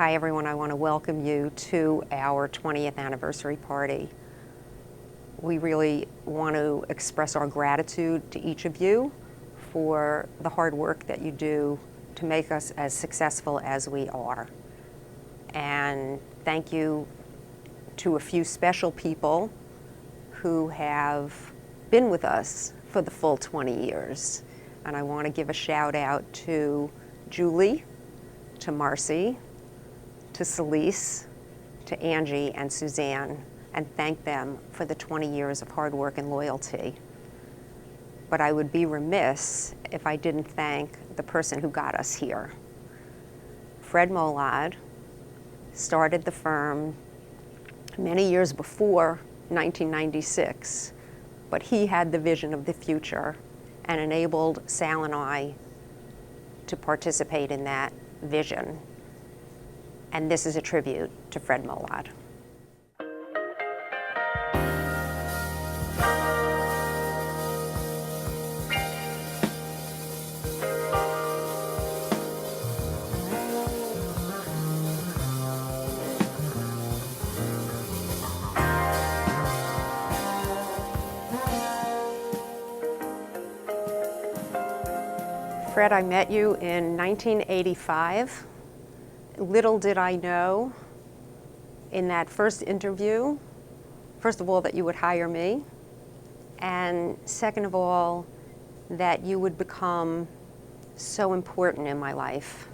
Hi everyone, I want to welcome you to our 20th anniversary party. We really want to express our gratitude to each of you for the hard work that you do to make us as successful as we are. And thank you to a few special people who have been with us for the full 20 years. And I want to give a shout out to Julie, to Marcy, to Celise, to Angie and Suzanne, and thank them for the 20 years of hard work and loyalty. But I would be remiss if I didn't thank the person who got us here. Fred Molod started the firm many years before 1996, but he had the vision of the future and enabled Sal and I to participate in that vision. And this is a tribute to Fred Molod. Fred, I met you in 1985. Little did I know in that first interview, first of all, that you would hire me, and second of all, that you would become so important in my life.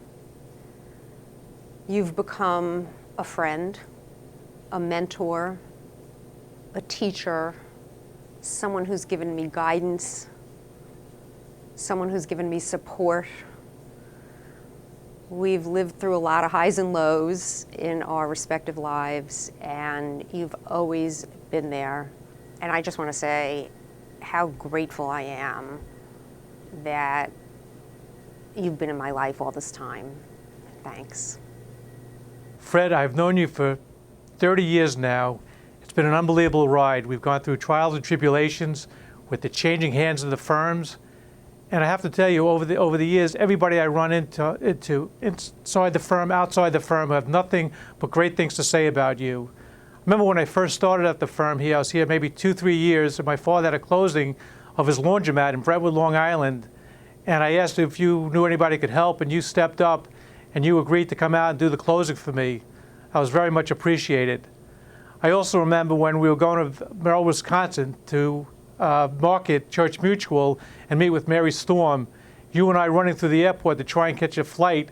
You've become a friend, a mentor, a teacher, someone who's given me guidance, someone who's given me support. We've lived through a lot of highs and lows in our respective lives, and you've always been there. And I just want to say how grateful I am that you've been in my life all this time. Thanks. Fred, I've known you for 30 years now. It's been an unbelievable ride. We've gone through trials and tribulations with the changing hands of the firms. And I have to tell you, over the years, everybody I run into inside the firm, outside the firm, have nothing but great things to say about you. I remember when I first started at the firm here, I was here maybe 2-3 years, and my father had a closing of his laundromat in Brentwood, Long Island. And I asked if you knew anybody could help, and you stepped up, and you agreed to come out and do the closing for me. I was very much appreciated. I also remember when we were going to Merrill, Wisconsin to Market Church Mutual and meet with Mary Storm, you and I running through the airport to try and catch a flight,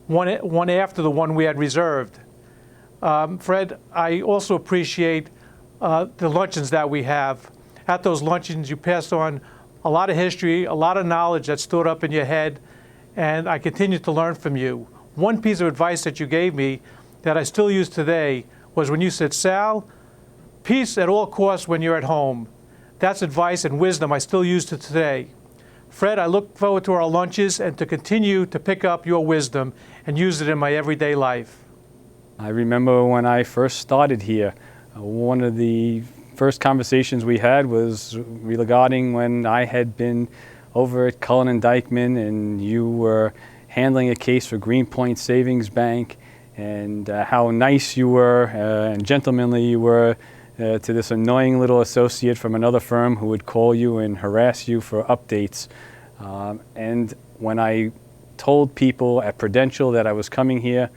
one after the one we had reserved. Fred, I also appreciate the luncheons that we have. At those luncheons, you passed on a lot of history, a lot of knowledge that stood up in your head, and I continue to learn from you. One piece of advice that you gave me that I still use today was when you said, Sal, peace at all costs when you're at home. That's advice and wisdom I still use to today. Fred, I look forward to our lunches and to continue to pick up your wisdom and use it in my everyday life. I remember when I first started here, one of the first conversations we had was regarding when I had been over at Cullen and Dyckman and you were handling a case for Greenpoint Savings Bank, and how nice you were and gentlemanly you were to this annoying little associate from another firm who would call you and harass you for updates. And when I told people at Prudential that I was coming here,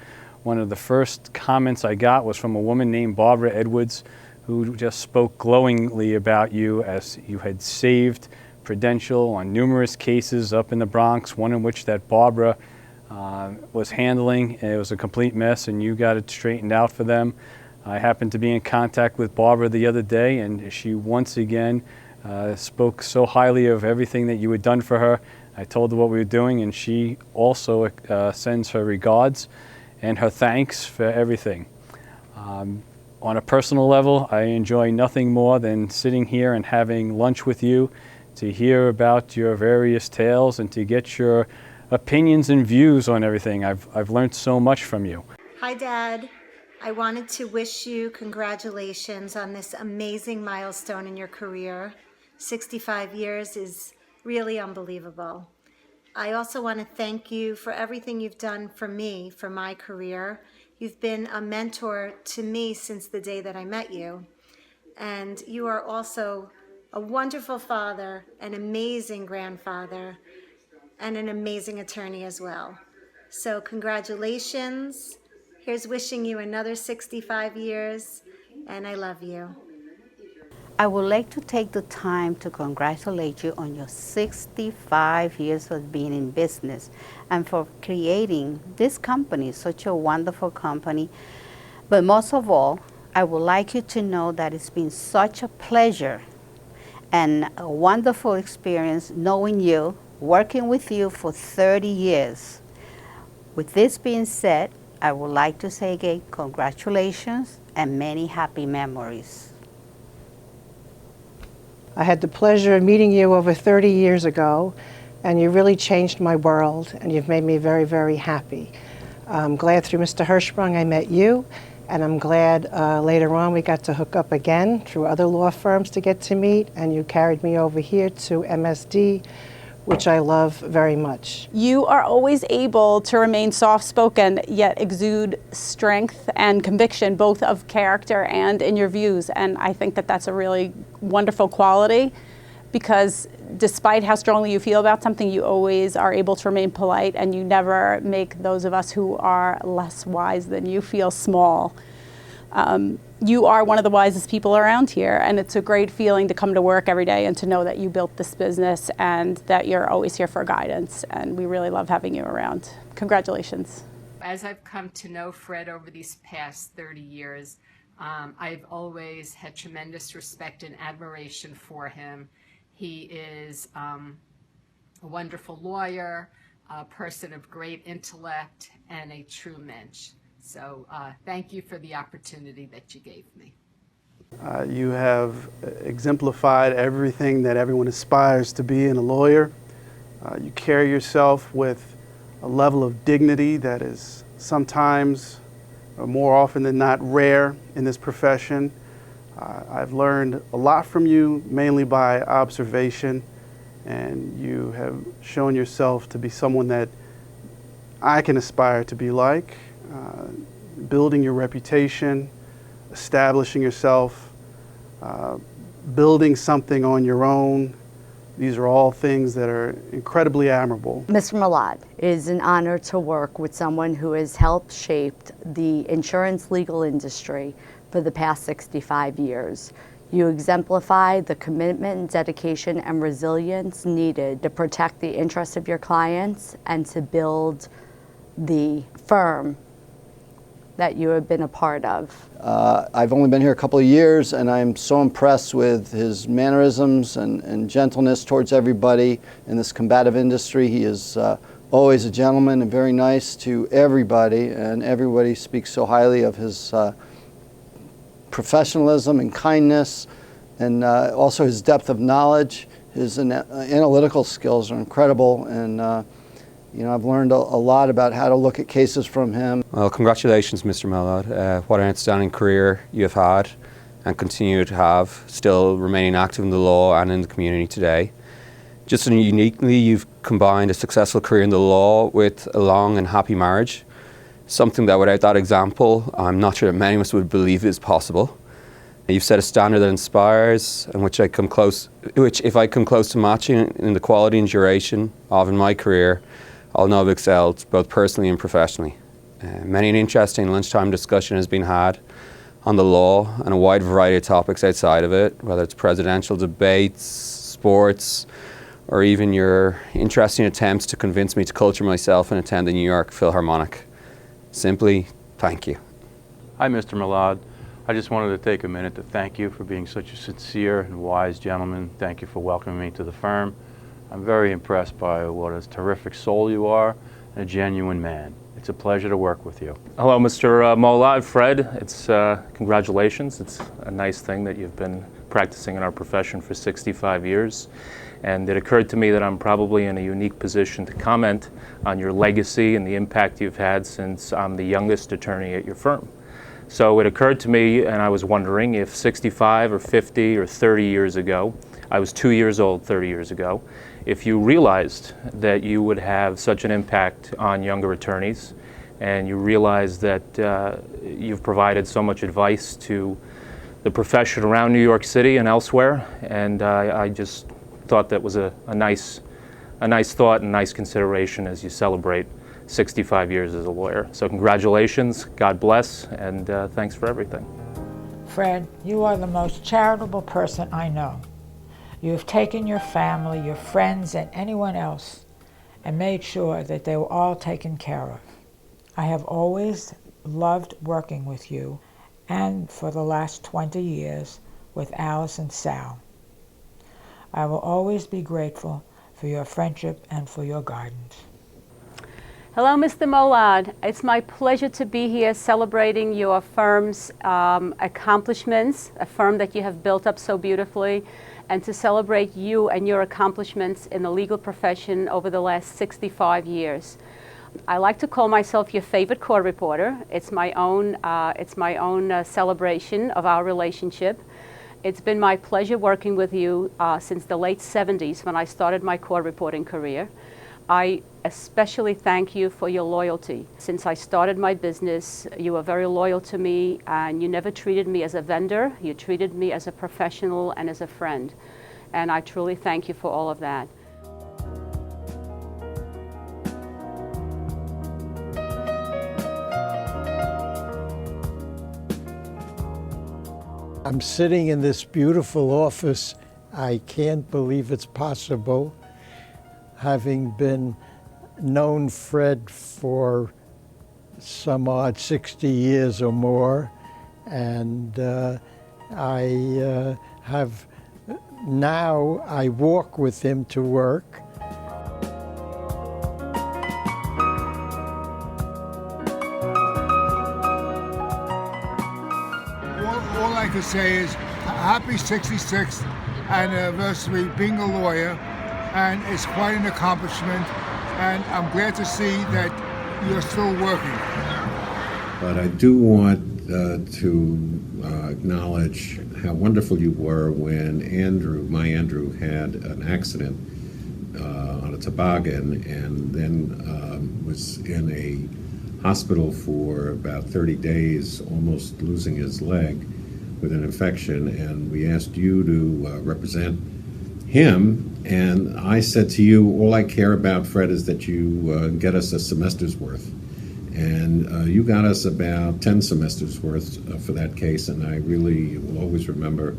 one of the first comments I got was from a woman named Barbara Edwards, who just spoke glowingly about you as you had saved Prudential on numerous cases up in the Bronx, one in which that Barbara was handling. It was a complete mess and you got it straightened out for them. I happened to be in contact with Barbara the other day, and she once again spoke so highly of everything that you had done for her. I told her what we were doing, and she also sends her regards and her thanks for everything. On a personal level, I enjoy nothing more than sitting here and having lunch with you to hear about your various tales and to get your opinions and views on everything. I've learned so much from you. Hi, Dad. I wanted to wish you congratulations on this amazing milestone in your career. 65 years is really unbelievable. I also want to thank you for everything you've done for me, for my career, You've been a mentor to me since the day that I met you. And you are also a wonderful father, an amazing grandfather, and an amazing attorney as well. So congratulations. Here's wishing you another 65 years, and I love you. I would like to take the time to congratulate you on your 65 years of being in business and for creating this company, such a wonderful company. But most of all, I would like you to know that it's been such a pleasure and a wonderful experience knowing you, working with you for 30 years. With this being said, I would like to say again, congratulations and many happy memories. I had the pleasure of meeting you over 30 years ago, and you really changed my world, and you've made me very, very happy. I'm glad through Mr. Hirschsprung I met you, and I'm glad later on we got to hook up again through other law firms to get to meet, and you carried me over here to MSD, which I love very much. You are always able to remain soft-spoken, yet exude strength and conviction, both of character and in your views. And I think that that's a really wonderful quality, because despite how strongly you feel about something, you always are able to remain polite, and you never make those of us who are less wise than you feel small. You are one of the wisest people around here, and it's a great feeling to come to work every day and to know that you built this business and that you're always here for guidance, and we really love having you around. Congratulations. As I've come to know Fred over these past 30 years, I've always had tremendous respect and admiration for him. He is a wonderful lawyer, a person of great intellect, and a true mensch. So thank you for the opportunity that you gave me. You have exemplified everything that everyone aspires to be in a lawyer. You carry yourself with a level of dignity that is sometimes, or more often than not, rare in this profession. I've learned a lot from you, mainly by observation, and you have shown yourself to be someone that I can aspire to be like. Building your reputation, establishing yourself, building something on your own. These are all things that are incredibly admirable. Mr. Molod, it is an honor to work with someone who has helped shape the insurance legal industry for the past 65 years. You exemplify the commitment, dedication, and resilience needed to protect the interests of your clients and to build the firm that you have been a part of. I've only been here a couple of years, and I'm so impressed with his mannerisms and gentleness towards everybody in this combative industry. He is always a gentleman and very nice to everybody, and everybody speaks so highly of his professionalism and kindness, and also his depth of knowledge. His analytical skills are incredible, and you know, I've learned a lot about how to look at cases from him. Well, congratulations, Mr. Molod. What an outstanding career you have had and continue to have, still remaining active in the law and in the community today. Just uniquely, you've combined a successful career in the law with a long and happy marriage, something that without that example, I'm not sure that many of us would believe is possible. You've set a standard that inspires, and which if I come close to matching in the quality and duration of in my career, I'll know I've excelled both personally and professionally. Many an interesting lunchtime discussion has been had on the law and a wide variety of topics outside of it, whether it's presidential debates, sports, or even your interesting attempts to convince me to culture myself and attend the New York Philharmonic. Simply, thank you. Hi, Mr. Molod. I just wanted to take a minute to thank you for being such a sincere and wise gentleman. Thank you for welcoming me to the firm. I'm very impressed by what a terrific soul you are and a genuine man. It's a pleasure to work with you. Hello, Mr. Molod. Fred, it's congratulations. It's a nice thing that you've been practicing in our profession for 65 years. And it occurred to me that I'm probably in a unique position to comment on your legacy and the impact you've had since I'm the youngest attorney at your firm. So it occurred to me, and I was wondering if 65 or 50 or 30 years ago, I was 2 years old 30 years ago, if you realized that you would have such an impact on younger attorneys, and you realize that you've provided so much advice to the profession around New York City and elsewhere, and I just thought that was a nice thought and nice consideration as you celebrate 65 years as a lawyer. So congratulations, God bless, and thanks for everything. Fred, you are the most charitable person I know. You have taken your family, your friends, and anyone else and made sure that they were all taken care of. I have always loved working with you, and for the last 20 years with Alice and Sal. I will always be grateful for your friendship and for your guidance. Hello, Mr. Molod. It's my pleasure to be here celebrating your firm's accomplishments, a firm that you have built up so beautifully, and to celebrate you and your accomplishments in the legal profession over the last 65 years. I like to call myself your favorite court reporter. It's my own celebration of our relationship. It's been my pleasure working with you since the late 70s when I started my court reporting career. I especially thank you for your loyalty. Since I started my business, you were very loyal to me, and you never treated me as a vendor. You treated me as a professional and as a friend. And I truly thank you for all of that. I'm sitting in this beautiful office. I can't believe it's possible, having been known Fred for some odd 60 years or more, and I walk with him to work. All I can say is happy 66th anniversary being a lawyer, and it's quite an accomplishment, and I'm glad to see that you're still working. But I do want to acknowledge how wonderful you were when my Andrew had an accident on a toboggan, and then was in a hospital for about 30 days, almost losing his leg with an infection, and we asked you to represent him, and I said to you, all I care about, Fred, is that you get us a semester's worth. And you got us about 10 semesters worth for that case, and I really will always remember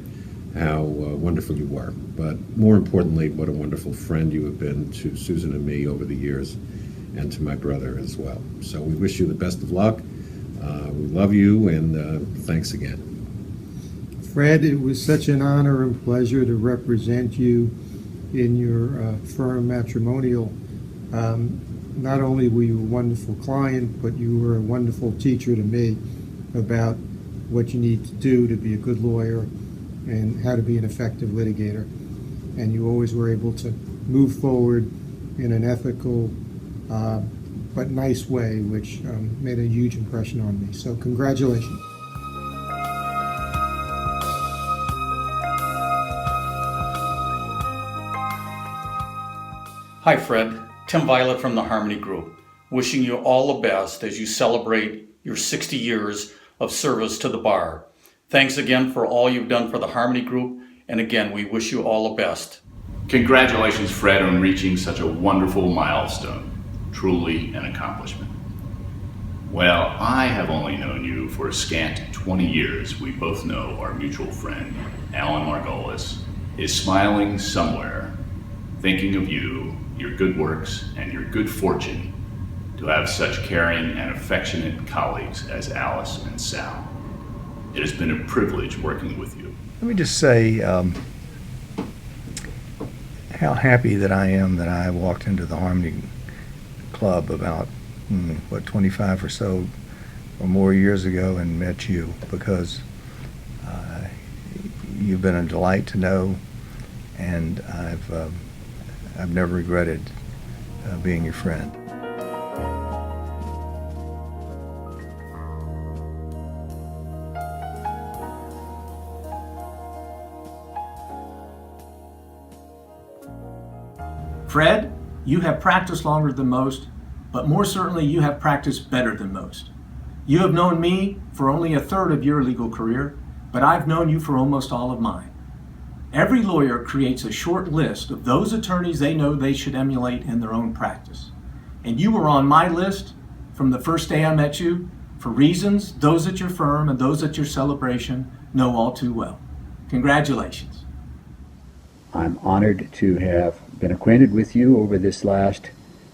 how wonderful you were. But more importantly, what a wonderful friend you have been to Susan and me over the years, and to my brother as well. So we wish you the best of luck. We love you, and thanks again. Fred, it was such an honor and pleasure to represent you in your firm matrimonial. Not only were you a wonderful client, but you were a wonderful teacher to me about what you need to do to be a good lawyer and how to be an effective litigator. And you always were able to move forward in an ethical but nice way, which made a huge impression on me. So congratulations. Hi, Fred. Tim Violet from the Harmony Group, wishing you all the best as you celebrate your 60 years of service to the bar. Thanks again for all you've done for the Harmony Group, and again, we wish you all the best. Congratulations, Fred, on reaching such a wonderful milestone. Truly an accomplishment. Well, I have only known you for a scant 20 years. We both know our mutual friend, Alan Margolis, is smiling somewhere, thinking of you, your good works, and your good fortune to have such caring and affectionate colleagues as Alice and Sal. It has been a privilege working with you. Let me just say how happy that I am that I walked into the Harmony Club about, 25 or so or more years ago and met you, because you've been a delight to know, and I've never regretted being your friend. Fred, you have practiced longer than most, but more certainly you have practiced better than most. You have known me for only a third of your legal career, but I've known you for almost all of mine. Every lawyer creates a short list of those attorneys they know they should emulate in their own practice. And you were on my list from the first day I met you for reasons those at your firm and those at your celebration know all too well. Congratulations. I'm honored to have been acquainted with you over this last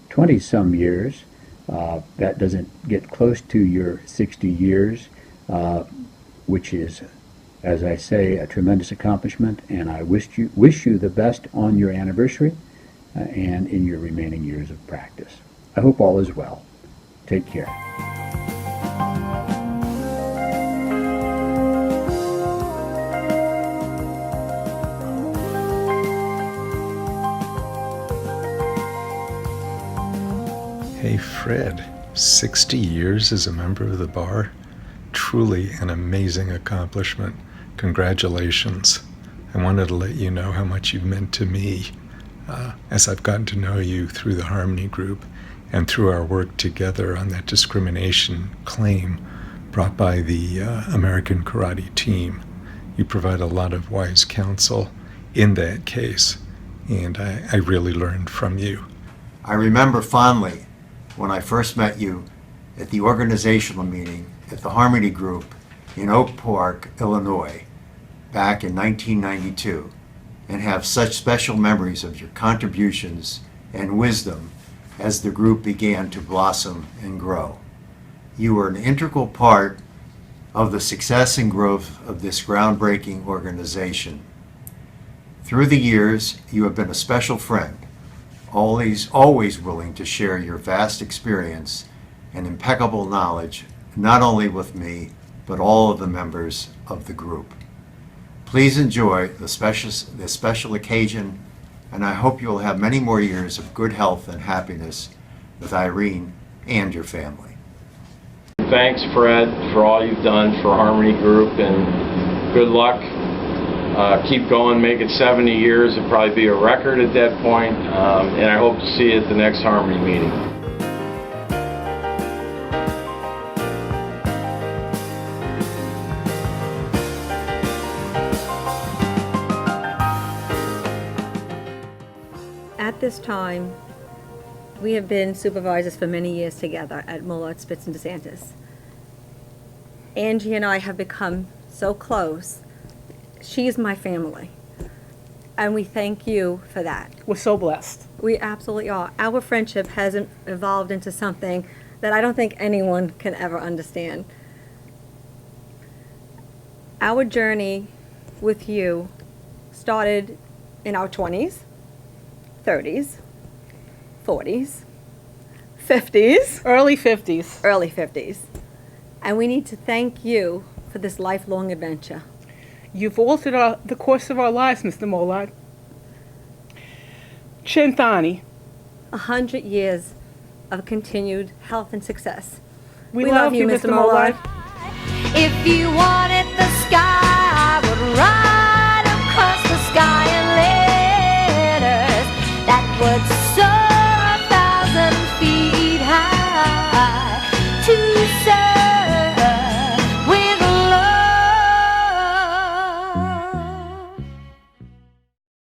20-some years. That doesn't get close to your 60 years, which is, as I say, a tremendous accomplishment, and I wish you the best on your anniversary and in your remaining years of practice. I hope all is well. Take care. Hey Fred, 60 years as a member of the bar? Truly an amazing accomplishment. Congratulations. I wanted to let you know how much you've meant to me as I've gotten to know you through the Harmony Group and through our work together on that discrimination claim brought by the American Karate Team. You provide a lot of wise counsel in that case, and I really learned from you. I remember fondly when I first met you at the organizational meeting at the Harmony Group in Oak Park, Illinois, back in 1992, and have such special memories of your contributions and wisdom as the group began to blossom and grow. You were an integral part of the success and growth of this groundbreaking organization. Through the years, you have been a special friend, always willing to share your vast experience and impeccable knowledge, not only with me, but all of the members of the group. Please enjoy this special occasion, and I hope you will have many more years of good health and happiness with Irene and your family. Thanks, Fred, for all you've done for Harmony Group, and good luck. Keep going, make it 70 years. It'll probably be a record at that point, and I hope to see you at the next Harmony meeting. At this time, we have been supervisors for many years together at Molod, Spitz, and DeSantis. Angie and I have become so close. She is my family, and we thank you for that. We're so blessed. We absolutely are. Our friendship has evolved into something that I don't think anyone can ever understand. Our journey with you started in our 20s, 30s, 40s, 50s. Early 50s. Early 50s. And we need to thank you for this lifelong adventure. You've altered the course of our lives, Mr. Molod. Chintani. 100 years of continued health and success. We love you, Mr. Molod. If you wanted the sky, I would ride across the sky in letters that would